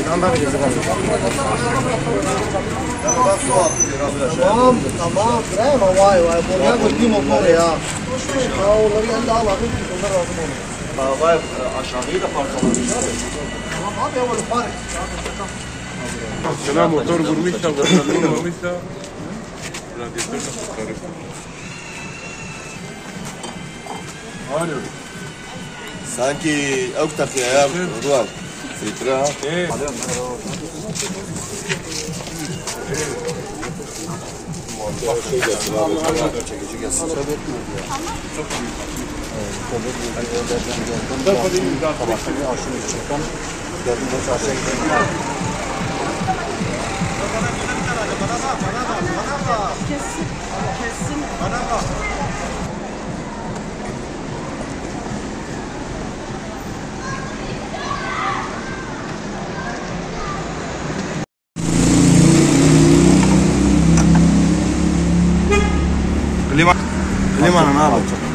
Tamam. Değil mi? Vay. Bunlar götüreyim onları ya. Onları yanında al abi. Onlar lazım olur. Vay aşağıyı da parçalamış abi. Tamam abi ya böyle fark. Sana motor vurmuşsa, vurmuşsa radyatör de kurtarır. Alo. Sanki öktak ya Ruan. Filtre ha. Şey gelsin abi. Çekici gelsin. Çok etmiyor ya. Çok büyük. Tabakları aşırı içerken geldiğinde çarşıya gidelim. Kesin. Bana bak. Klima ne yapacak?